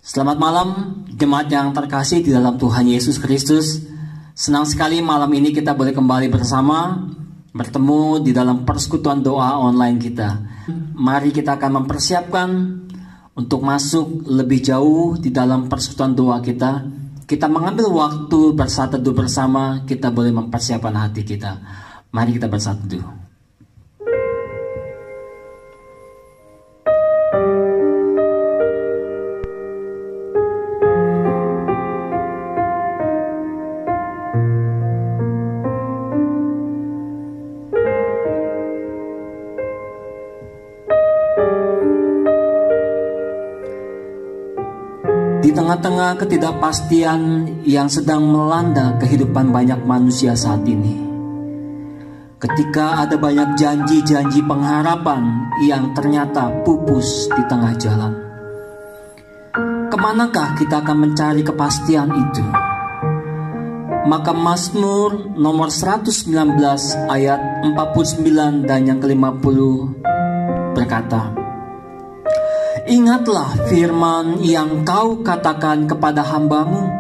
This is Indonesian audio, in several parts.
Selamat malam jemaat yang terkasih di dalam Tuhan Yesus Kristus. Senang sekali malam ini kita boleh kembali bersama, bertemu di dalam persekutuan doa online kita. Mari kita akan mempersiapkan untuk masuk lebih jauh di dalam persekutuan doa kita. Kita mengambil waktu bersatu teduh bersama, kita boleh mempersiapkan hati kita. Mari kita bersatu teduh. Di tengah-tengah ketidakpastian yang sedang melanda kehidupan banyak manusia saat ini, ketika ada banyak janji-janji pengharapan yang ternyata pupus di tengah jalan, kemanakah kita akan mencari kepastian itu? Maka Mazmur nomor 119 ayat 49 dan yang ke-50 berkata, "Ingatlah firman yang kau katakan kepada hambamu,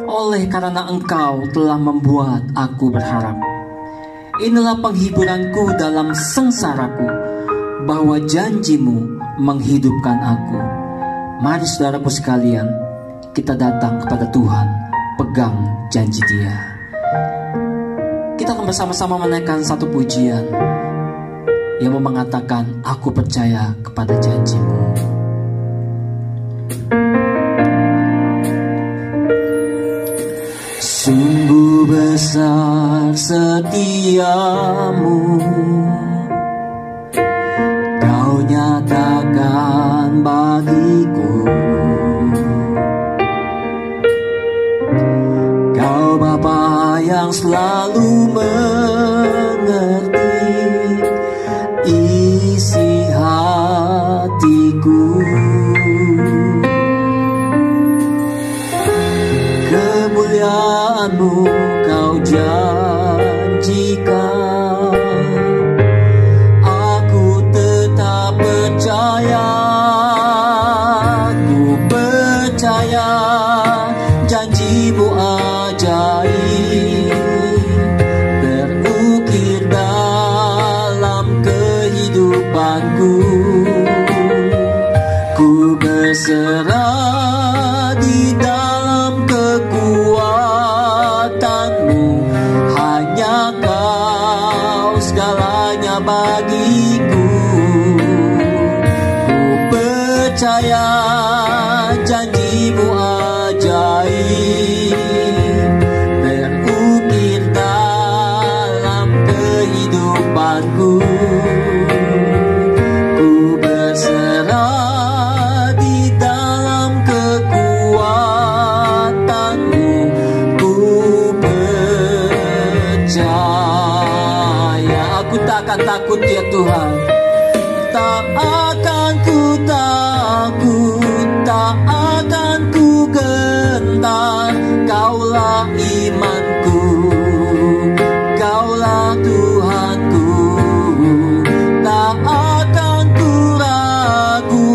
oleh karena engkau telah membuat aku berharap. Inilah penghiburanku dalam sengsaraku, bahwa janjimu menghidupkan aku." Mari saudaraku sekalian, kita datang kepada Tuhan, pegang janji Dia. Kita akan bersama-sama menaikkan satu pujian yang mengatakan, "Aku percaya kepada janjimu." Sungguh besar setiamu, kau nyatakan bagiku. Kau Bapa yang selalu mengerti isi hatiku. Kemuliaan-Mu kau janjikan, aku tetap percaya. Ku percaya janji-Mu ajaib terukir dalam kehidupanku. Ku berserah di dalam kekuatan-Mu, hanya Kau segalanya bagiku. Ku percaya janji-Mu ajaib terukir dalam kehidupanku. Ku berserah di dalam kekuatan-Mu. Ku percaya, aku tak akan takut ya Tuhan. Tak akan ku takut, tak akan ku gentar. Kaulah imanku, Kaulah Tuhanku. Tak akan ku ragukan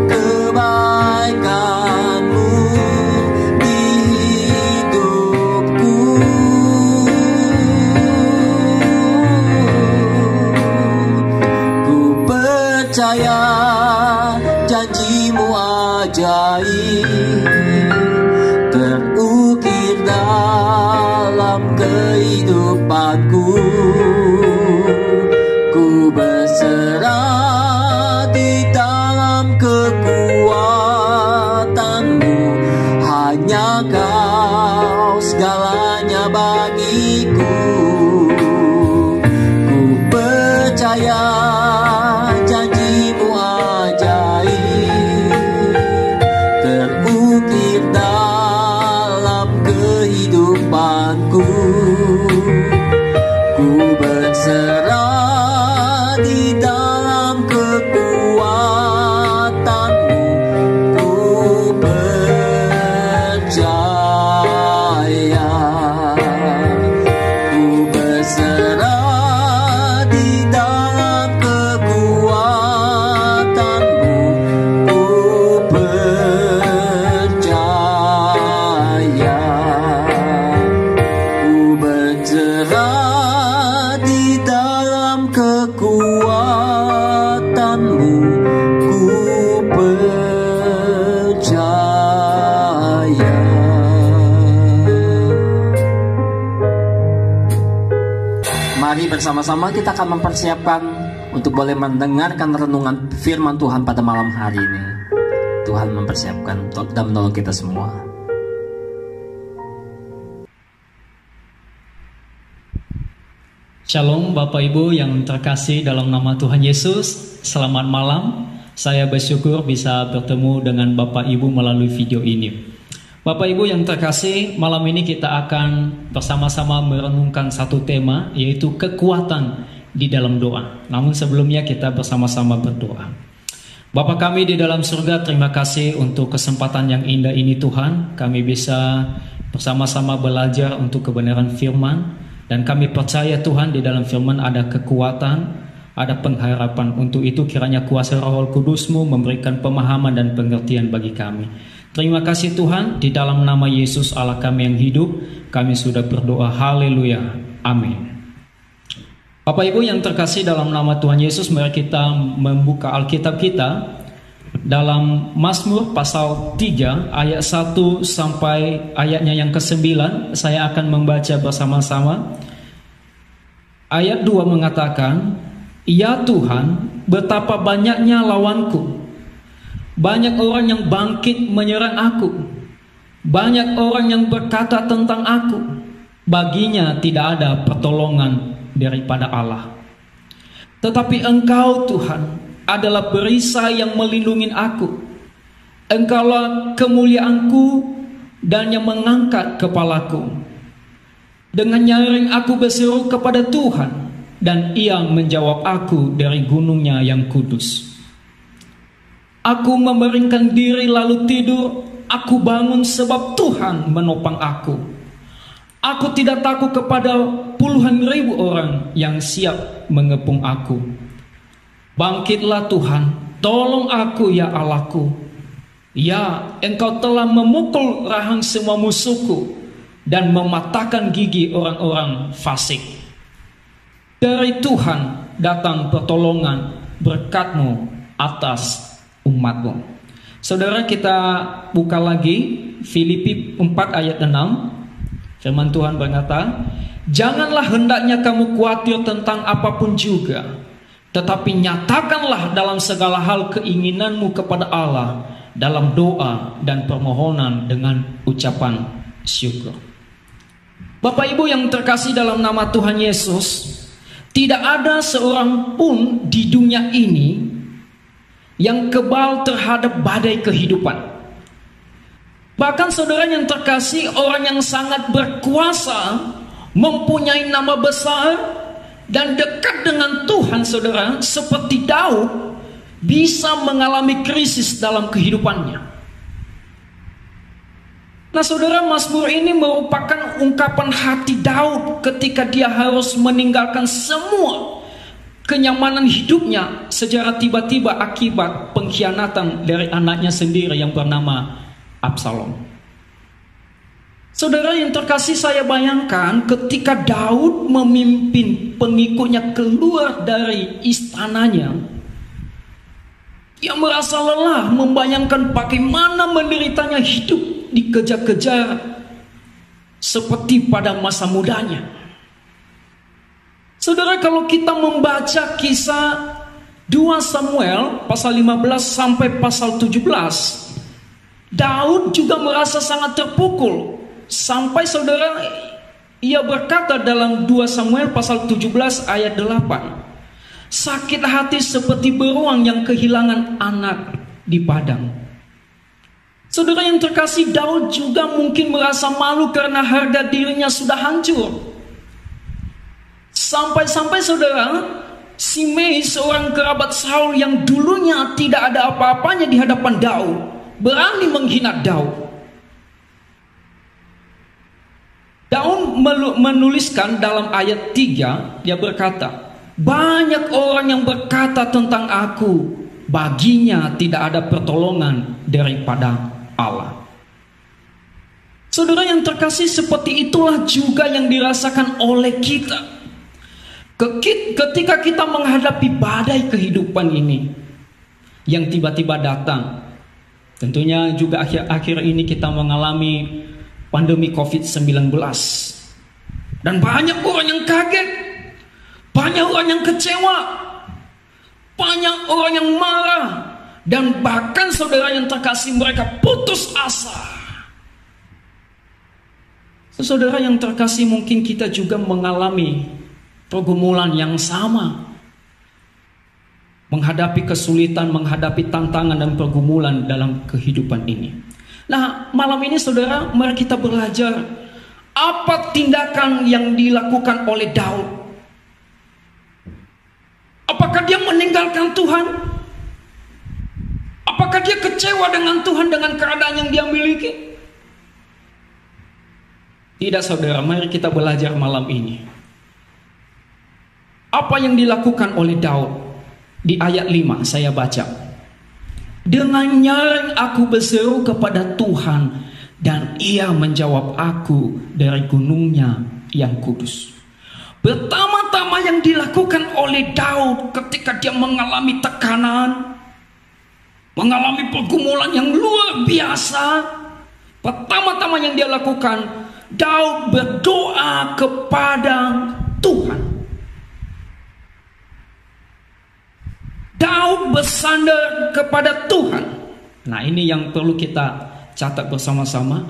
kebaikan-Mu di hidupku. Ku percaya janji-Mu ajaib terukir dalam kehidupanku. Ku berserah di dalam kekuatan-Mu, hanya Kau segalanya bagiku. Ku percaya janji-Mu ajaib terukir dalam kehidupanku. Ku bersama-sama kita akan mempersiapkan untuk boleh mendengarkan renungan firman Tuhan pada malam hari ini. Tuhan mempersiapkan dan menolong kita semua. Shalom Bapak Ibu yang terkasih dalam nama Tuhan Yesus. Selamat malam. Saya bersyukur bisa bertemu dengan Bapak Ibu melalui video ini. Bapak Ibu yang terkasih, malam ini kita akan bersama-sama merenungkan satu tema, yaitu kekuatan di dalam doa. Namun sebelumnya kita bersama-sama berdoa. Bapa kami di dalam surga, terima kasih untuk kesempatan yang indah ini Tuhan. Kami bisa bersama-sama belajar untuk kebenaran firman. Dan kami percaya Tuhan di dalam firman ada kekuatan, ada pengharapan. Untuk itu kiranya kuasa Roh Kudus-Mu memberikan pemahaman dan pengertian bagi kami. Terima kasih Tuhan, di dalam nama Yesus Allah kami yang hidup, kami sudah berdoa. Haleluya. Amin. Bapak Ibu yang terkasih dalam nama Tuhan Yesus, mari kita membuka Alkitab kita dalam Mazmur pasal 3 ayat 1 sampai ayatnya yang ke-9. Saya akan membaca bersama-sama. Ayat 2 mengatakan, "Ya Tuhan, betapa banyaknya lawanku. Banyak orang yang bangkit menyerang aku. Banyak orang yang berkata tentang aku. Baginya tidak ada pertolongan daripada Allah. Tetapi Engkau Tuhan adalah perisai yang melindungi aku. Engkaulah kemuliaanku dan yang mengangkat kepalaku. Dengan nyaring aku berseru kepada Tuhan, dan Ia menjawab aku dari gunungnya yang kudus. Aku memeringkan diri lalu tidur, aku bangun sebab Tuhan menopang aku. Aku tidak takut kepada puluhan ribu orang yang siap mengepung aku. Bangkitlah Tuhan, tolong aku ya Allahku. Ya, Engkau telah memukul rahang semua musuhku dan mematahkan gigi orang-orang fasik. Dari Tuhan datang pertolongan, berkat-Mu atas umat-Mu." Saudara, kita buka lagi Filipi 4 ayat 6. Firman Tuhan berkata, "Janganlah hendaknya kamu khawatir tentang apapun juga, tetapi nyatakanlah dalam segala hal keinginanmu kepada Allah dalam doa dan permohonan dengan ucapan syukur." Bapak Ibu yang terkasih dalam nama Tuhan Yesus, tidak ada seorang pun di dunia ini yang kebal terhadap badai kehidupan. Bahkan saudara yang terkasih, orang yang sangat berkuasa, mempunyai nama besar dan dekat dengan Tuhan, saudara, seperti Daud, bisa mengalami krisis dalam kehidupannya. Nah saudara, Mazmur ini merupakan ungkapan hati Daud ketika dia harus meninggalkan semua kenyamanan hidupnya secara tiba-tiba akibat pengkhianatan dari anaknya sendiri yang bernama Absalom. Saudara yang terkasih, saya bayangkan ketika Daud memimpin pengikutnya keluar dari istananya, ia merasa lelah membayangkan bagaimana menderitanya hidup dikejar-kejar seperti pada masa mudanya. Saudara, kalau kita membaca kisah 2 Samuel pasal 15 sampai pasal 17, Daud juga merasa sangat terpukul. Sampai saudara, ia berkata dalam 2 Samuel pasal 17 ayat 8, "Sakit hati seperti beruang yang kehilangan anak di padang." Saudara yang terkasih, Daud juga mungkin merasa malu karena harga dirinya sudah hancur. Sampai-sampai saudara, Simei, seorang kerabat Saul yang dulunya tidak ada apa-apanya di hadapan Daud, berani menghina Daud. Daud menuliskan dalam ayat 3, dia berkata, "Banyak orang yang berkata tentang aku, baginya tidak ada pertolongan daripada Allah." Saudara yang terkasih, seperti itulah juga yang dirasakan oleh kita ketika kita menghadapi badai kehidupan ini yang tiba-tiba datang. Tentunya juga akhir-akhir ini kita mengalami pandemi COVID-19. Dan banyak orang yang kaget, banyak orang yang kecewa, banyak orang yang marah, dan bahkan saudara yang terkasih, mereka putus asa. Saudara yang terkasih, mungkin kita juga mengalami pergumulan yang sama, menghadapi kesulitan, menghadapi tantangan dan pergumulan dalam kehidupan ini. Nah, malam ini saudara, mari kita belajar apa tindakan yang dilakukan oleh Daud. Apakah dia meninggalkan Tuhan? Apakah dia kecewa dengan Tuhan, dengan keadaan yang dia miliki? Tidak saudara, mari kita belajar malam ini. Apa yang dilakukan oleh Daud? Di ayat 5 saya baca. Dengan nyaring aku berseru kepada Tuhan, dan ia menjawab aku dari gunungnya yang kudus. Pertama-tama yang dilakukan oleh Daud ketika dia mengalami tekanan, mengalami pergumulan yang luar biasa, pertama-tama yang dia lakukan, Daud berdoa kepada Tuhan. Daud bersandar kepada Tuhan. Nah, ini yang perlu kita catat bersama-sama.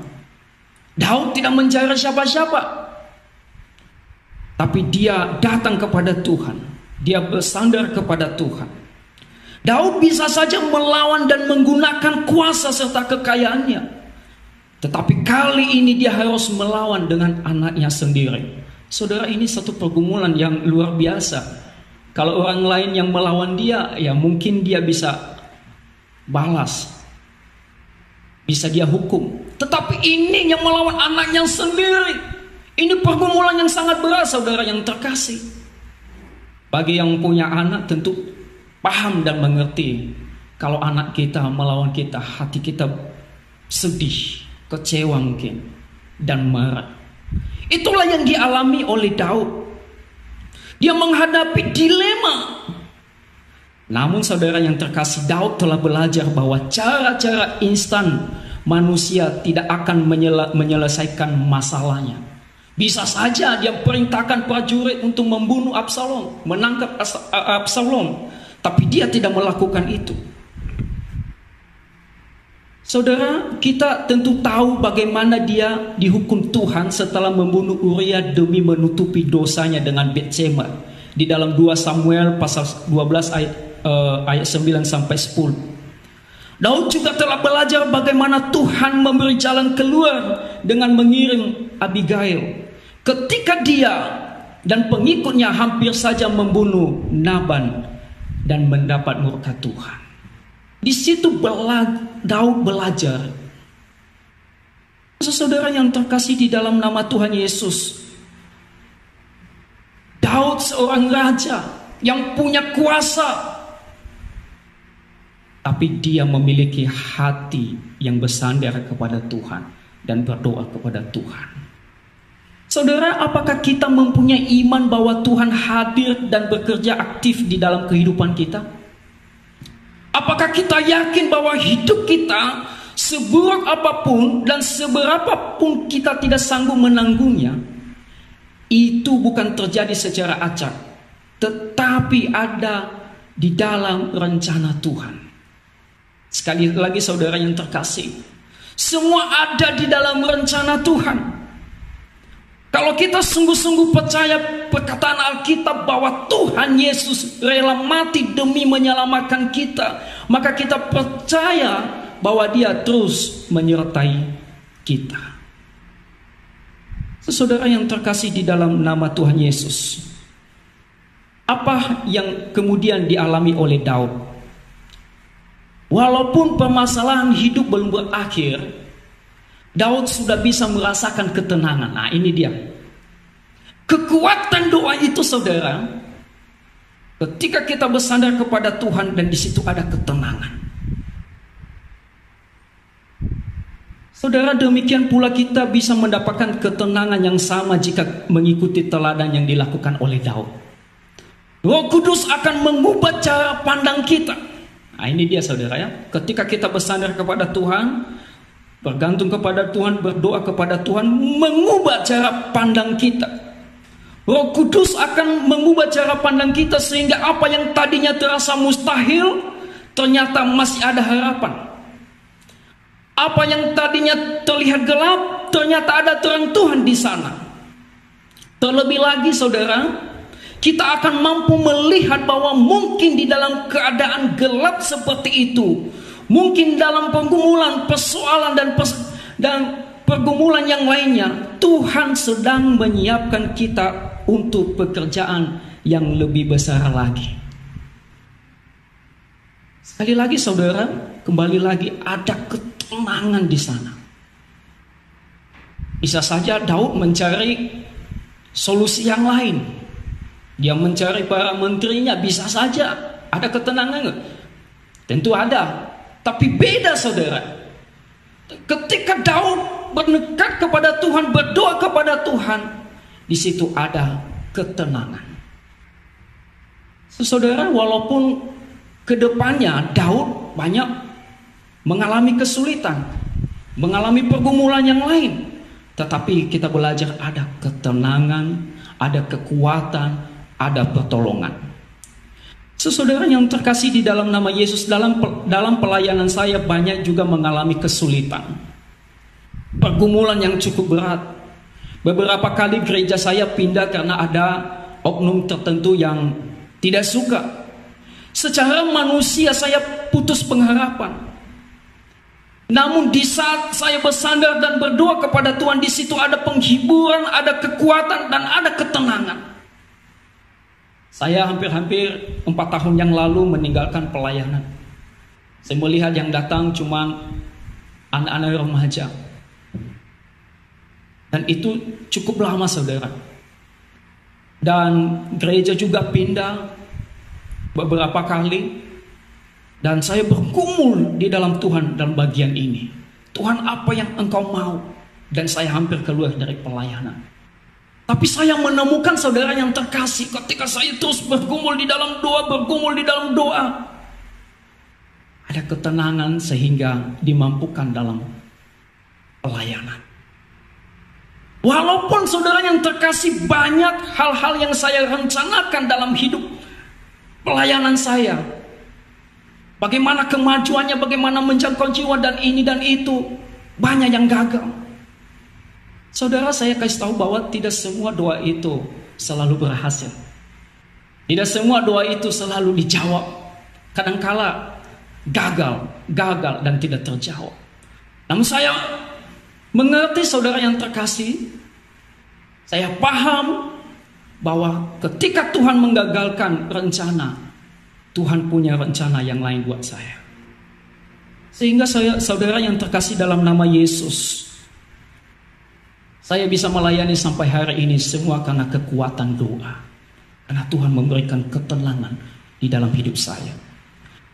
Daud tidak mencari siapa-siapa, tapi dia datang kepada Tuhan. Dia bersandar kepada Tuhan. Daud bisa saja melawan dan menggunakan kuasa serta kekayaannya, tetapi kali ini dia harus melawan dengan anaknya sendiri. Saudara, ini satu pergumulan yang luar biasa. Kalau orang lain yang melawan dia, ya mungkin dia bisa balas, bisa dia hukum. Tetapi ini yang melawan anaknya sendiri. Ini pergumulan yang sangat berat, saudara yang terkasih. Bagi yang punya anak tentu paham dan mengerti. Kalau anak kita melawan kita, hati kita sedih, kecewa mungkin, dan marah. Itulah yang dialami oleh Daud. Dia menghadapi dilema. Namun saudara yang terkasih, Daud telah belajar bahwa cara-cara instan manusia tidak akan menyelesaikan masalahnya. Bisa saja dia perintahkan prajurit untuk membunuh Absalom, menangkap Absalom, tapi dia tidak melakukan itu. Saudara, kita tentu tahu bagaimana dia dihukum Tuhan setelah membunuh Uria demi menutupi dosanya dengan Betsema. Di dalam 2 Samuel pasal 12 ayat 9 sampai 10. Daud juga telah belajar bagaimana Tuhan memberi jalan keluar dengan mengirim Abigail ketika dia dan pengikutnya hampir saja membunuh Naban dan mendapat murka Tuhan. Di situ Daud belajar. Saudara yang terkasih di dalam nama Tuhan Yesus, Daud seorang raja yang punya kuasa, tapi dia memiliki hati yang bersandar kepada Tuhan dan berdoa kepada Tuhan. Saudara, apakah kita mempunyai iman bahwa Tuhan hadir dan bekerja aktif di dalam kehidupan kita? Apakah kita yakin bahwa hidup kita, seburuk apapun dan seberapa pun kita tidak sanggup menanggungnya, itu bukan terjadi secara acak, tetapi ada di dalam rencana Tuhan? Sekali lagi saudara yang terkasih, semua ada di dalam rencana Tuhan. Kalau kita sungguh-sungguh percaya perkataan Alkitab bahwa Tuhan Yesus rela mati demi menyelamatkan kita, maka kita percaya bahwa Dia terus menyertai kita. Saudara yang terkasih di dalam nama Tuhan Yesus, apa yang kemudian dialami oleh Daud? Walaupun permasalahan hidup belum berakhir, Daud sudah bisa merasakan ketenangan. Nah, ini dia. Kekuatan doa itu, saudara. Ketika kita bersandar kepada Tuhan dan di situ ada ketenangan. Saudara, demikian pula kita bisa mendapatkan ketenangan yang sama jika mengikuti teladan yang dilakukan oleh Daud. Roh Kudus akan mengubah cara pandang kita. Nah, ini dia saudara ya. Ketika kita bersandar kepada Tuhan, bergantung kepada Tuhan, berdoa kepada Tuhan, mengubah cara pandang kita. Roh Kudus akan mengubah cara pandang kita sehingga apa yang tadinya terasa mustahil ternyata masih ada harapan. Apa yang tadinya terlihat gelap ternyata ada terang Tuhan di sana. Terlebih lagi saudara, kita akan mampu melihat bahwa mungkin di dalam keadaan gelap seperti itu, mungkin dalam pergumulan, persoalan dan pergumulan yang lainnya, Tuhan sedang menyiapkan kita untuk pekerjaan yang lebih besar lagi. Sekali lagi saudara, kembali lagi ada ketenangan di sana. Bisa saja Daud mencari solusi yang lain. Dia mencari para menterinya, bisa saja ada ketenangan. Tentu ada, tapi beda saudara. Ketika Daud berdekat kepada Tuhan, berdoa kepada Tuhan, di situ ada ketenangan. Saudara, walaupun kedepannya Daud banyak mengalami kesulitan, mengalami pergumulan yang lain, tetapi kita belajar ada ketenangan, ada kekuatan, ada pertolongan. Saudara yang terkasih di dalam nama Yesus, dalam pelayanan saya banyak juga mengalami kesulitan, pergumulan yang cukup berat. Beberapa kali gereja saya pindah karena ada oknum tertentu yang tidak suka. Secara manusia saya putus pengharapan. Namun di saat saya bersandar dan berdoa kepada Tuhan, di situ ada penghiburan, ada kekuatan, dan ada ketenangan. Saya hampir 4 tahun yang lalu meninggalkan pelayanan. Saya melihat yang datang cuma anak-anak remaja. Dan itu cukup lama saudara. Dan gereja juga pindah beberapa kali. Dan saya bergumul di dalam Tuhan dalam bagian ini. Tuhan, apa yang Engkau mau? Dan saya hampir keluar dari pelayanan. Tapi saya menemukan saudara yang terkasih, ketika saya terus bergumul di dalam doa, ada ketenangan sehingga dimampukan dalam pelayanan. Walaupun saudara yang terkasih, banyak hal-hal yang saya rencanakan dalam hidup pelayanan saya. Bagaimana kemajuannya, bagaimana menjangkau jiwa dan ini dan itu, banyak yang gagal. Saudara, saya kasih tahu bahwa tidak semua doa itu selalu berhasil. Tidak semua doa itu selalu dijawab. Kadangkala gagal dan tidak terjawab. Namun saya mengerti saudara yang terkasih, saya paham bahwa ketika Tuhan menggagalkan rencana, Tuhan punya rencana yang lain buat saya. Sehingga saudara yang terkasih dalam nama Yesus, saya bisa melayani sampai hari ini semua karena kekuatan doa. Karena Tuhan memberikan ketenangan di dalam hidup saya.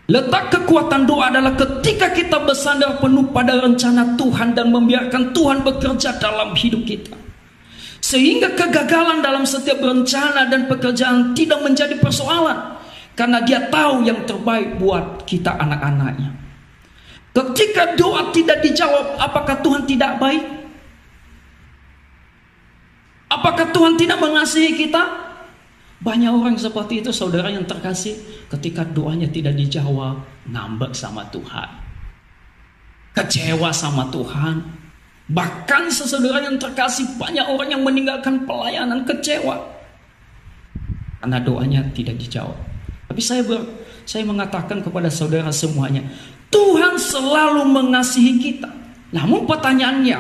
Letak kekuatan doa adalah ketika kita bersandar penuh pada rencana Tuhan dan membiarkan Tuhan bekerja dalam hidup kita. Sehingga kegagalan dalam setiap rencana dan pekerjaan tidak menjadi persoalan. Karena Dia tahu yang terbaik buat kita anak-anaknya. Ketika doa tidak dijawab, apakah Tuhan tidak baik? Apakah Tuhan tidak mengasihi kita? Banyak orang seperti itu saudara yang terkasih. Ketika doanya tidak dijawab, ngambek sama Tuhan, kecewa sama Tuhan. Bahkan saudara yang terkasih, banyak orang yang meninggalkan pelayanan kecewa karena doanya tidak dijawab. Tapi saya mengatakan kepada saudara semuanya, Tuhan selalu mengasihi kita. Namun pertanyaannya,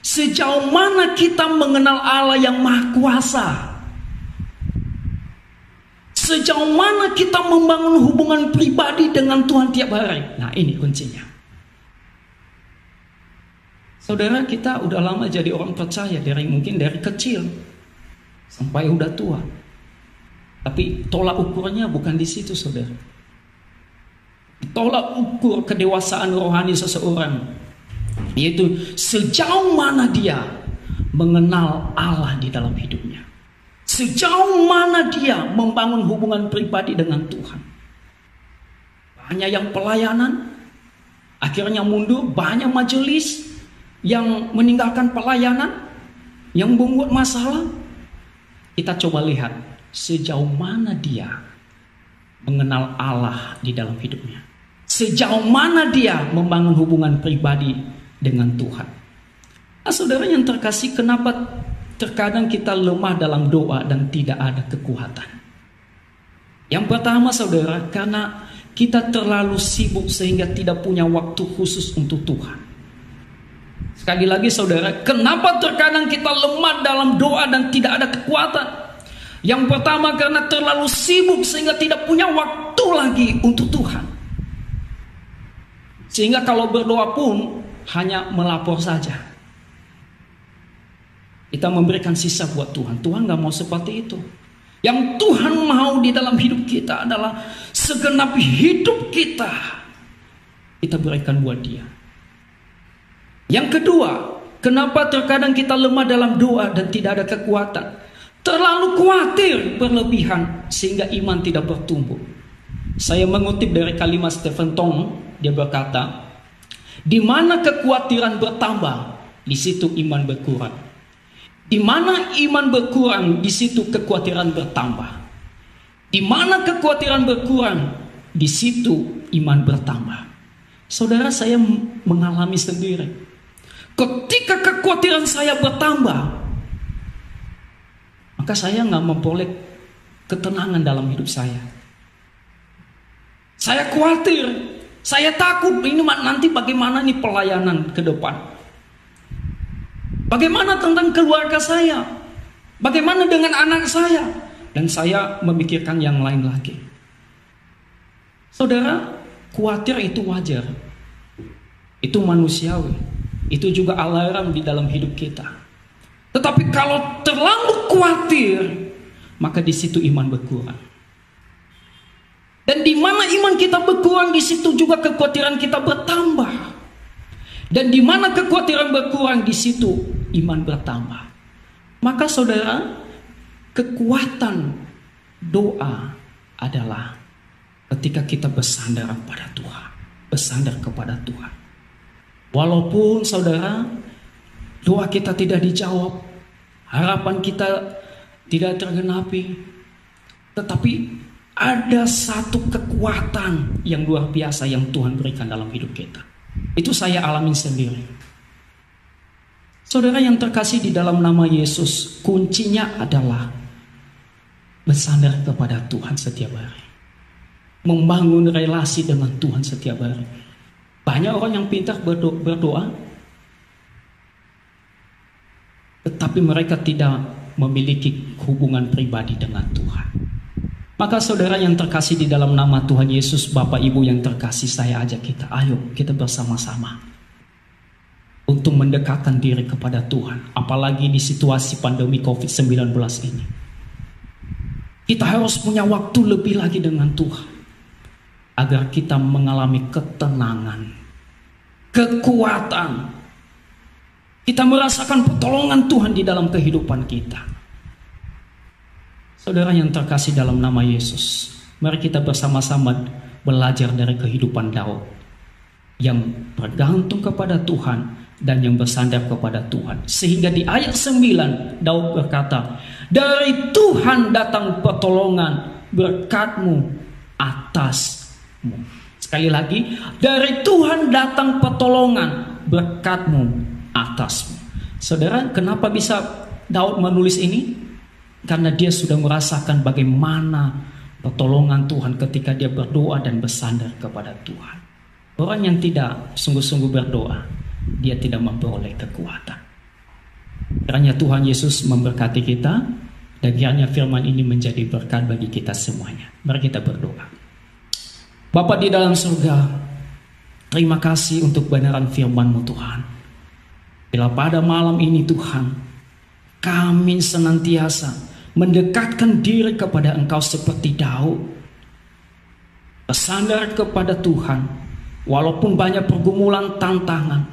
sejauh mana kita mengenal Allah yang Maha Kuasa? Sejauh mana kita membangun hubungan pribadi dengan Tuhan tiap hari? Nah, ini kuncinya. Saudara, kita udah lama jadi orang percaya, mungkin dari kecil sampai udah tua. Tapi tolak ukurnya bukan di situ, saudara. Tolak ukur kedewasaan rohani seseorang, yaitu sejauh mana dia mengenal Allah di dalam hidupnya. Sejauh mana dia membangun hubungan pribadi dengan Tuhan. Banyak yang pelayanan akhirnya mundur, banyak majelis yang meninggalkan pelayanan, yang membuat masalah. kita coba lihat sejauh mana dia mengenal Allah di dalam hidupnya. Sejauh mana dia membangun hubungan pribadi dengan Tuhan. Nah, saudara yang terkasih, kenapa terkadang kita lemah dalam doa dan tidak ada kekuatan? Yang pertama, saudara, karena kita terlalu sibuk sehingga tidak punya waktu khusus untuk Tuhan. Sekali lagi, saudara, kenapa terkadang kita lemah dalam doa dan tidak ada kekuatan? Yang pertama, karena terlalu sibuk sehingga tidak punya waktu lagi untuk Tuhan. Sehingga kalau berdoa pun hanya melapor saja. Kita memberikan sisa buat Tuhan. Tuhan gak mau seperti itu. Yang Tuhan mau di dalam hidup kita adalah segenap hidup kita berikan buat Dia. Yang kedua, kenapa terkadang kita lemah dalam doa dan tidak ada kekuatan? Terlalu khawatir berlebihan sehingga iman tidak bertumbuh. Saya mengutip dari kalimat Stephen Tong, dia berkata, di mana kekhawatiran bertambah, di situ iman berkurang. Di mana iman berkurang, di situ kekhawatiran bertambah. Di mana kekhawatiran berkurang, di situ iman bertambah. Saudara, saya mengalami sendiri. Ketika kekhawatiran saya bertambah, maka saya nggak memperoleh ketenangan dalam hidup saya. Saya khawatir, saya takut ini nanti bagaimana nih pelayanan ke depan. Bagaimana tentang keluarga saya? Bagaimana dengan anak saya? Dan saya memikirkan yang lain lagi. Saudara, khawatir itu wajar. Itu manusiawi. Itu juga alarm di dalam hidup kita. Tetapi kalau terlalu khawatir, maka di situ iman berkurang. Dan di mana iman kita berkurang, di situ juga kekhawatiran kita bertambah. Dan di mana kekhawatiran berkurang, di situ iman bertambah. Maka saudara, kekuatan doa adalah ketika kita bersandar kepada Tuhan. Bersandar kepada Tuhan. Walaupun saudara, doa kita tidak dijawab, harapan kita tidak tergenapi, tetapi ada satu kekuatan yang luar biasa yang Tuhan berikan dalam hidup kita. Itu saya alamin sendiri. Saudara yang terkasih di dalam nama Yesus, kuncinya adalah bersandar kepada Tuhan setiap hari. Membangun relasi dengan Tuhan setiap hari. Banyak orang yang pintar berdoa, tetapi mereka tidak memiliki hubungan pribadi dengan Tuhan. Maka saudara yang terkasih di dalam nama Tuhan Yesus, Bapak Ibu yang terkasih, saya ajak kita, ayo kita bersama-sama untuk mendekatkan diri kepada Tuhan. Apalagi di situasi pandemi COVID-19 ini. Kita harus punya waktu lebih lagi dengan Tuhan, agar kita mengalami ketenangan, kekuatan. Kita merasakan pertolongan Tuhan di dalam kehidupan kita. Saudara yang terkasih dalam nama Yesus, mari kita bersama-sama belajar dari kehidupan Daud yang bergantung kepada Tuhan dan yang bersandar kepada Tuhan. Sehingga di ayat 9 Daud berkata, dari Tuhan datang pertolongan, berkat-Mu atasmu. Sekali lagi, dari Tuhan datang pertolongan, berkat-Mu atasmu. Saudara, kenapa bisa Daud menulis ini? Karena dia sudah merasakan bagaimana pertolongan Tuhan ketika dia berdoa dan bersandar kepada Tuhan. Orang yang tidak sungguh-sungguh berdoa, dia tidak memperoleh kekuatan. Kiranya Tuhan Yesus memberkati kita, dan kiranya firman ini menjadi berkat bagi kita semuanya. Mari kita berdoa. Bapa di dalam surga, terima kasih untuk kebenaran firman-Mu Tuhan. Bila pada malam ini Tuhan, kami senantiasa mendekatkan diri kepada Engkau seperti Daud, bersandar kepada Tuhan walaupun banyak pergumulan, tantangan,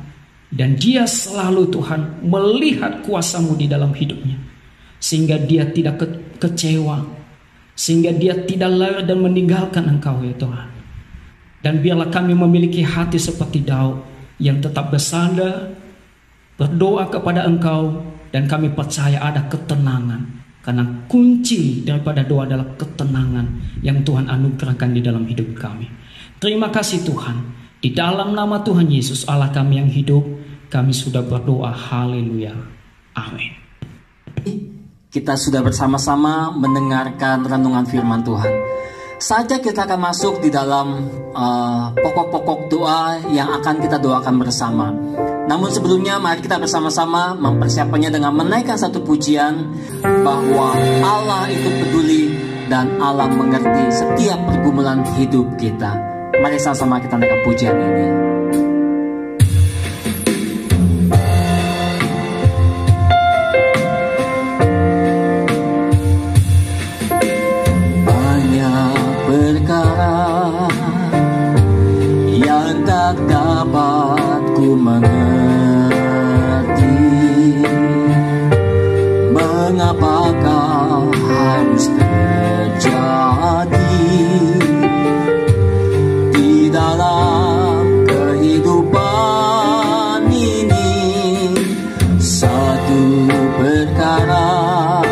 dan dia selalu Tuhan melihat kuasa-Mu di dalam hidupnya, sehingga dia tidak kecewa, sehingga dia tidak lari dan meninggalkan Engkau ya Tuhan. Dan biarlah kami memiliki hati seperti Daud yang tetap bersandar, berdoa kepada Engkau, dan kami percaya ada ketenangan Karena kunci daripada doa adalah ketenangan yang Tuhan anugerahkan di dalam hidup kami. Terima kasih Tuhan. Di dalam nama Tuhan Yesus Allah kami yang hidup, kami sudah berdoa. Haleluya. Amin. Kita sudah bersama-sama mendengarkan renungan firman Tuhan. Saja kita akan masuk di dalam pokok-pokok doa yang akan kita doakan bersama. Namun sebelumnya mari kita bersama-sama mempersiapkannya dengan menaikkan satu pujian bahwa Allah itu peduli dan Allah mengerti setiap pergumulan hidup kita. Mari sama-sama kita naikkan pujian ini. Yang tak dapat ku mengerti, mengapakah harus terjadi di dalam kehidupan ini. Satu perkara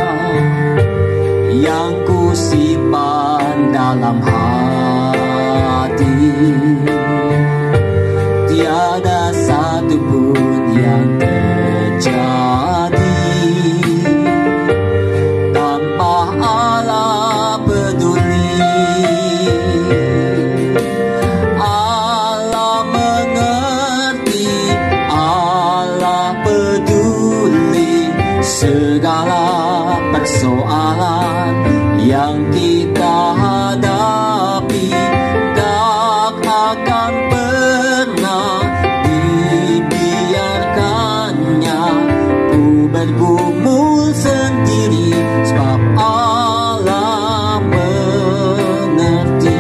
yang ku simpan dalam hati, tiada satupun yang terjadi tanpa Allah peduli. Allah mengerti, Allah peduli segala persoalan yang kita hadapi. Tak akan pernah dibiarkannya ku bergumul sendiri, sebab Allah mengerti.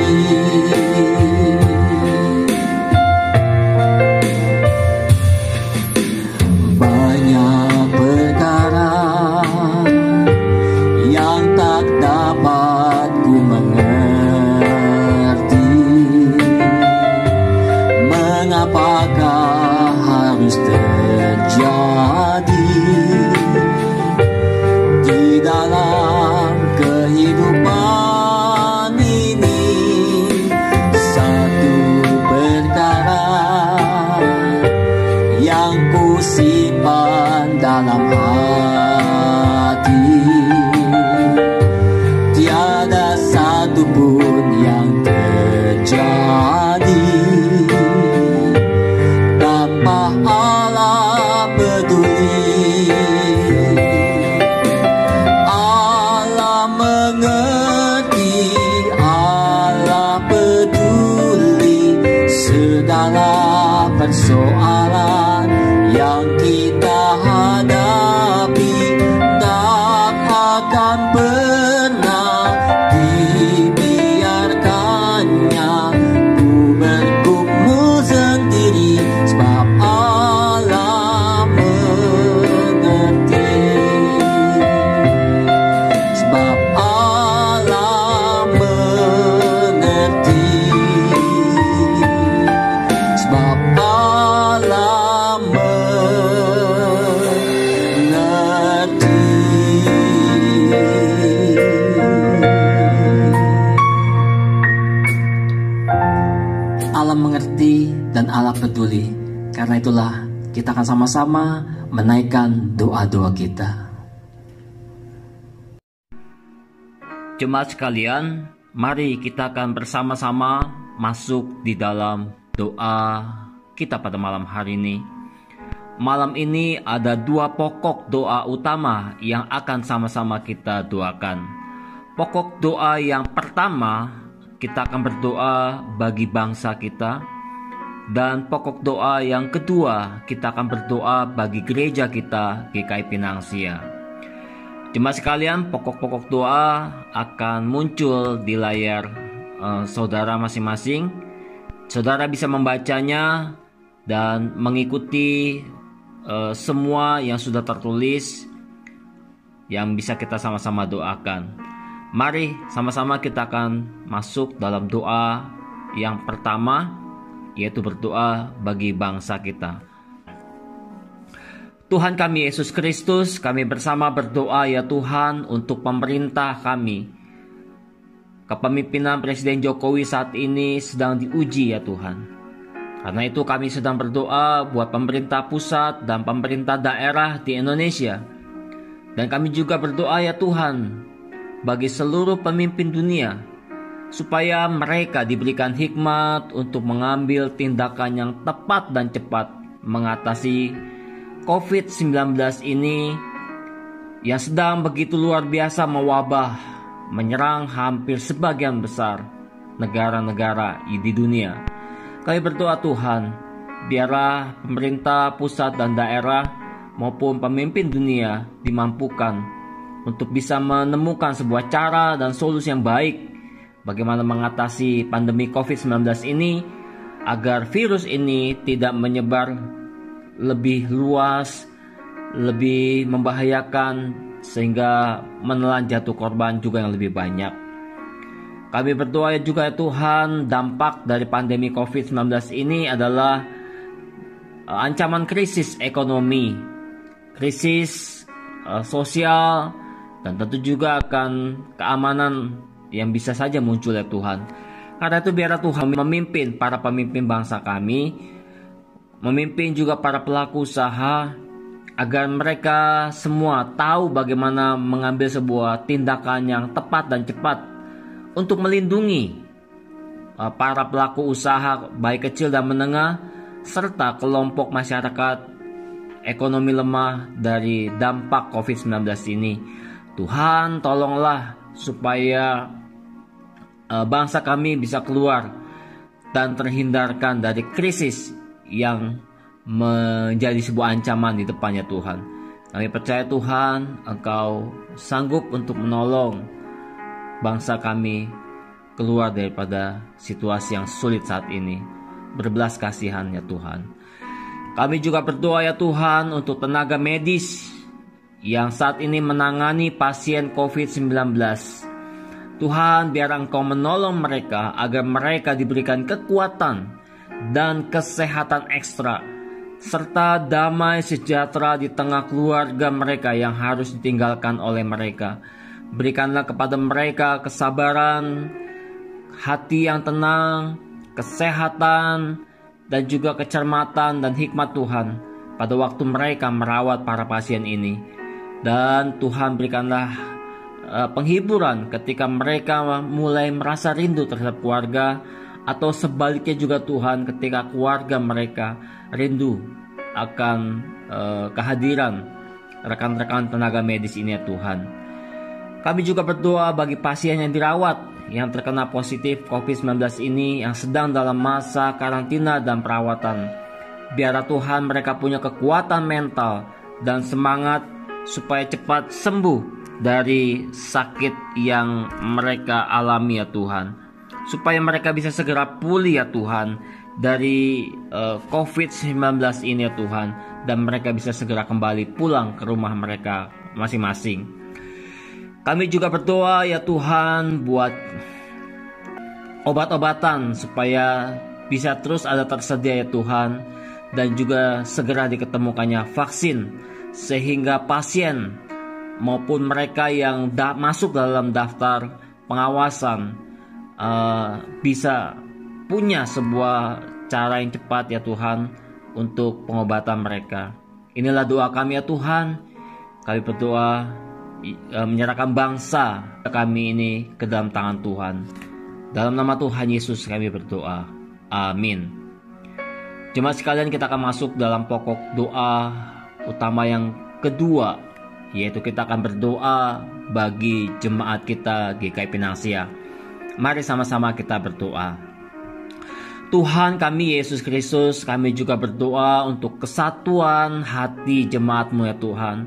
Banyak perkara yang tak dapat ku mengerti, mengapakah harus terjadi di dalam kehidupan ini. Satu perkara yang ku simpan dalam hati, tiada satupun yang terjadi tanpa Allah peduli. Allah mengerti, Allah peduli segala persoalan yang kita hadapi. Tak akan pernah dibiarkannya ku bergumul sendiri, sebab Allah mengerti. Sebab Allah mengerti. Sebab Allah mengerti. Allah mengerti dan Allah peduli. Karena itulah kita akan sama-sama menaikkan doa-doa kita. Jemaat sekalian, mari kita akan bersama-sama masuk di dalam doa kita pada malam hari ini. Malam ini ada dua pokok doa utama yang akan sama-sama kita doakan. Pokok doa yang pertama, kita akan berdoa bagi bangsa kita. Dan pokok doa yang kedua, kita akan berdoa bagi gereja kita, GKI Pinangsia. Jemaat sekalian, pokok-pokok doa akan muncul di layar saudara masing-masing. Saudara bisa membacanya dan mengikuti semua yang sudah tertulis yang bisa kita sama-sama doakan. Mari sama-sama kita akan masuk dalam doa yang pertama, yaitu berdoa bagi bangsa kita. Tuhan kami Yesus Kristus, kami bersama berdoa ya Tuhan untuk pemerintah kami. Kepemimpinan Presiden Jokowi saat ini sedang diuji ya Tuhan. Karena itu kami sedang berdoa buat pemerintah pusat dan pemerintah daerah di Indonesia. Dan kami juga berdoa ya Tuhan bagi seluruh pemimpin dunia, supaya mereka diberikan hikmat untuk mengambil tindakan yang tepat dan cepat mengatasi COVID-19 ini yang sedang begitu luar biasa mewabah, menyerang hampir sebagian besar negara-negara di dunia. Kami berdoa Tuhan, biarlah pemerintah pusat dan daerah maupun pemimpin dunia dimampukan untuk bisa menemukan sebuah cara dan solusi yang baik bagaimana mengatasi pandemi COVID-19 ini, agar virus ini tidak menyebar lebih luas, lebih membahayakan, sehingga menelan jatuh korban juga yang lebih banyak. Kami berdoa juga ya Tuhan, dampak dari pandemi COVID-19 ini adalah ancaman krisis ekonomi, krisis sosial, dan tentu juga akan keamanan yang bisa saja muncul ya Tuhan. Karena itu biarlah Tuhan memimpin para pemimpin bangsa kami, memimpin juga para pelaku usaha, agar mereka semua tahu bagaimana mengambil sebuah tindakan yang tepat dan cepat untuk melindungi para pelaku usaha baik kecil dan menengah, serta kelompok masyarakat ekonomi lemah dari dampak COVID-19 ini. Tuhan tolonglah supaya bangsa kami bisa keluar dan terhindarkan dari krisis yang menjadi sebuah ancaman di depannya Tuhan. Kami percaya Tuhan, Engkau sanggup untuk menolong bangsa kami keluar daripada situasi yang sulit saat ini. Berbelas kasihan ya Tuhan. Kami juga berdoa ya Tuhan untuk tenaga medis yang saat ini menangani pasien COVID-19. Tuhan, biar Engkau menolong mereka agar mereka diberikan kekuatan dan kesehatan ekstra, serta damai sejahtera di tengah keluarga mereka yang harus ditinggalkan oleh mereka. Berikanlah kepada mereka kesabaran, hati yang tenang, kesehatan, dan juga kecermatan dan hikmat Tuhan pada waktu mereka merawat para pasien ini. Dan Tuhan berikanlah penghiburan ketika mereka mulai merasa rindu terhadap keluarga, atau sebaliknya juga Tuhan ketika keluarga mereka rindu akan kehadiran rekan-rekan tenaga medis ini ya Tuhan. Kami juga berdoa bagi pasien yang dirawat yang terkena positif COVID-19 ini, yang sedang dalam masa karantina dan perawatan. Biarlah Tuhan mereka punya kekuatan mental dan semangat supaya cepat sembuh dari sakit yang mereka alami ya Tuhan, supaya mereka bisa segera pulih ya Tuhan dari COVID-19 ini ya Tuhan, dan mereka bisa segera kembali pulang ke rumah mereka masing-masing. Kami juga berdoa ya Tuhan buat obat-obatan supaya bisa terus ada tersedia ya Tuhan, dan juga segera diketemukannya vaksin, sehingga pasien maupun mereka yang masuk dalam daftar pengawasan bisa punya sebuah cara yang cepat ya Tuhan untuk pengobatan mereka. Inilah doa kami ya Tuhan. Kami berdoa menyerahkan bangsa kami ini ke dalam tangan Tuhan. Dalam nama Tuhan Yesus kami berdoa. Amin. Jemaat sekalian, kita akan masuk dalam pokok doa utama yang kedua, yaitu kita akan berdoa bagi jemaat kita GKI Pinangsia. Mari sama-sama kita berdoa. Tuhan kami Yesus Kristus, kami juga berdoa untuk kesatuan hati jemaat-Mu ya Tuhan.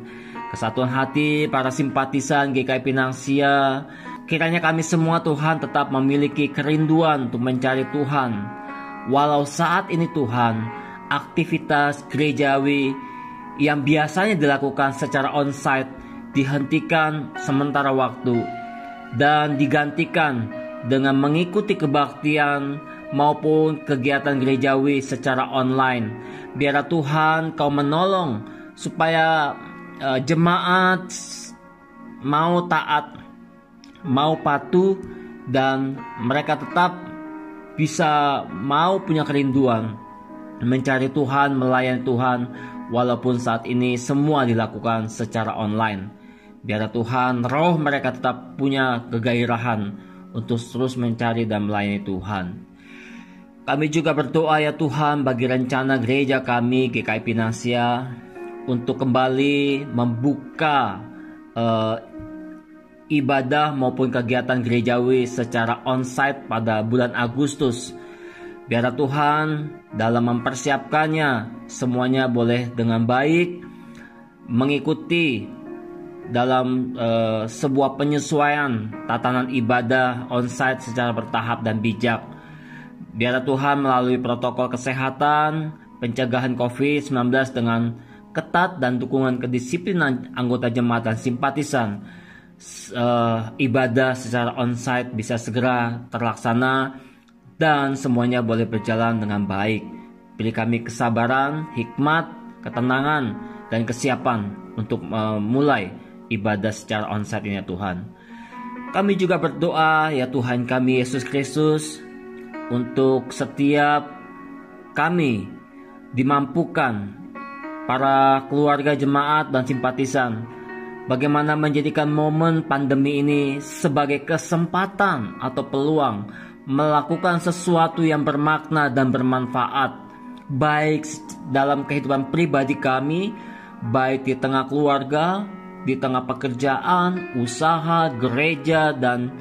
Kesatuan hati para simpatisan GKI Pinangsia. Kiranya kami semua Tuhan tetap memiliki kerinduan untuk mencari Tuhan. Walau saat ini Tuhan, aktivitas gerejawi yang biasanya dilakukan secara onsite dihentikan sementara waktu dan digantikan dengan mengikuti kebaktian maupun kegiatan gerejawi secara online. Biarlah Tuhan Kau menolong supaya jemaat mau taat, mau patuh, dan mereka tetap bisa mau punya kerinduan mencari Tuhan, melayani Tuhan, walaupun saat ini semua dilakukan secara online. Biar Tuhan, roh mereka tetap punya kegairahan untuk terus mencari dan melayani Tuhan. Kami juga berdoa ya Tuhan bagi rencana gereja kami GKI Pinasya untuk kembali membuka ibadah maupun kegiatan gerejawi secara onsite pada bulan Agustus. Biar Tuhan dalam mempersiapkannya semuanya boleh dengan baik, mengikuti dalam sebuah penyesuaian tatanan ibadah onsite secara bertahap dan bijak. Biar Tuhan melalui protokol kesehatan, pencegahan COVID-19 dengan ketat dan dukungan kedisiplinan anggota jemaat dan simpatisan, ibadah secara onsite bisa segera terlaksana dan semuanya boleh berjalan dengan baik. Beri kami kesabaran, hikmat, ketenangan, dan kesiapan untuk memulai ibadah secara onsite ini ya Tuhan. Kami juga berdoa ya Tuhan kami Yesus Kristus, untuk setiap kami dimampukan, para keluarga jemaat dan simpatisan, bagaimana menjadikan momen pandemi ini sebagai kesempatan atau peluang melakukan sesuatu yang bermakna dan bermanfaat, baik dalam kehidupan pribadi kami, baik di tengah keluarga, di tengah pekerjaan, usaha, gereja, dan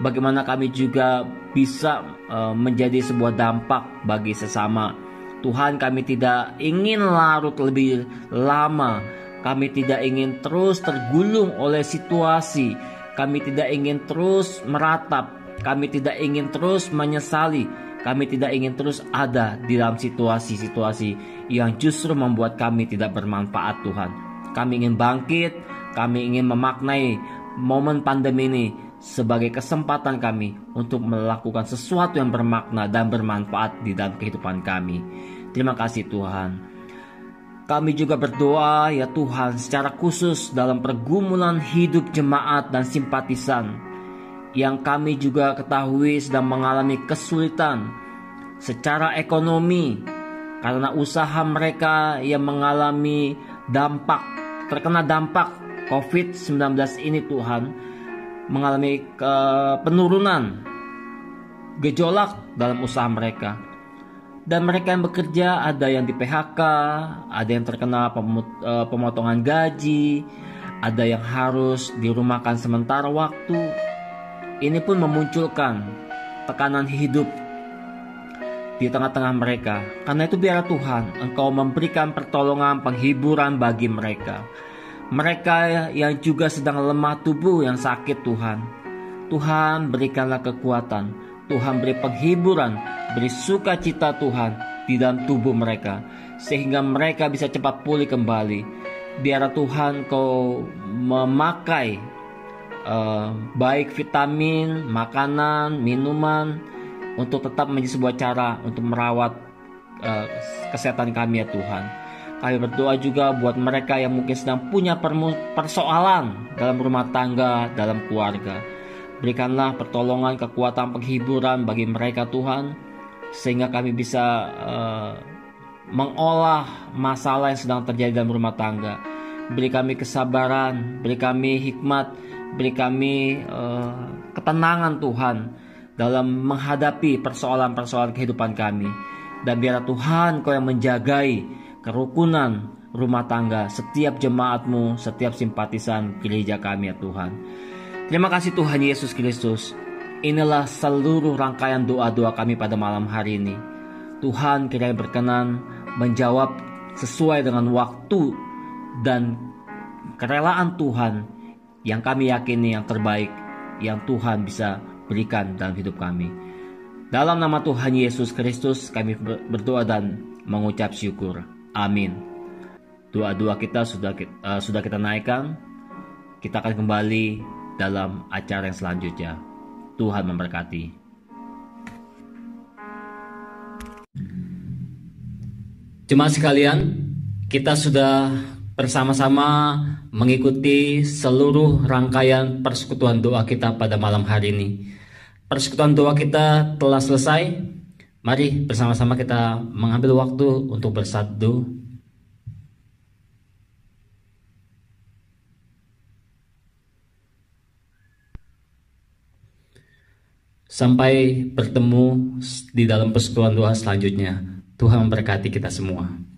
bagaimana kami juga bisa menjadi sebuah dampak bagi sesama. Tuhan, kami tidak ingin larut lebih lama. Kami tidak ingin terus tergulung oleh situasi. Kami tidak ingin terus meratap. Kami tidak ingin terus menyesali. Kami tidak ingin terus ada di dalam situasi-situasi yang justru membuat kami tidak bermanfaat Tuhan. Kami ingin bangkit. Kami ingin memaknai momen pandemi ini sebagai kesempatan kami untuk melakukan sesuatu yang bermakna dan bermanfaat di dalam kehidupan kami. Terima kasih Tuhan. Kami juga berdoa ya Tuhan secara khusus dalam pergumulan hidup jemaat dan simpatisan yang kami juga ketahui sedang mengalami kesulitan secara ekonomi karena usaha mereka yang mengalami terkena dampak COVID-19 ini Tuhan, mengalami penurunan, gejolak dalam usaha mereka. Dan mereka yang bekerja ada yang di PHK, ada yang terkena pemotongan gaji, ada yang harus dirumahkan sementara waktu. Ini pun memunculkan tekanan hidup di tengah-tengah mereka. Karena itu biar Tuhan Engkau memberikan pertolongan, penghiburan bagi mereka. Mereka yang juga sedang lemah tubuh yang sakit Tuhan. Tuhan berikanlah kekuatan. Tuhan beri penghiburan, beri sukacita Tuhan di dalam tubuh mereka. Sehingga mereka bisa cepat pulih kembali. Biar Tuhan Kau memakai baik vitamin, makanan, minuman untuk tetap menjadi sebuah cara untuk merawat kesehatan kami ya Tuhan. Kami berdoa juga buat mereka yang mungkin sedang punya persoalan dalam rumah tangga, dalam keluarga. Berikanlah pertolongan, kekuatan, penghiburan bagi mereka Tuhan, sehingga kami bisa mengolah masalah yang sedang terjadi dalam rumah tangga. Beri kami kesabaran, beri kami hikmat, beri kami ketenangan Tuhan dalam menghadapi persoalan-persoalan kehidupan kami. Dan biar Tuhan Kau yang menjagai kerukunan rumah tangga setiap jemaat-Mu, setiap simpatisan gereja kami ya Tuhan. Terima kasih Tuhan Yesus Kristus. Inilah seluruh rangkaian doa-doa kami pada malam hari ini. Tuhan kiranya berkenan menjawab sesuai dengan waktu dan kerelaan Tuhan yang kami yakini yang terbaik yang Tuhan bisa berikan dalam hidup kami. Dalam nama Tuhan Yesus Kristus kami berdoa dan mengucap syukur. Amin. Doa-doa kita sudah kita naikkan. Kita akan kembali dalam acara yang selanjutnya. Tuhan memberkati. Jemaat sekalian, kita sudah bersama-sama mengikuti seluruh rangkaian persekutuan doa kita pada malam hari ini. Persekutuan doa kita telah selesai. Mari bersama-sama kita mengambil waktu untuk bersatu. Sampai bertemu di dalam persekutuan doa selanjutnya. Tuhan memberkati kita semua.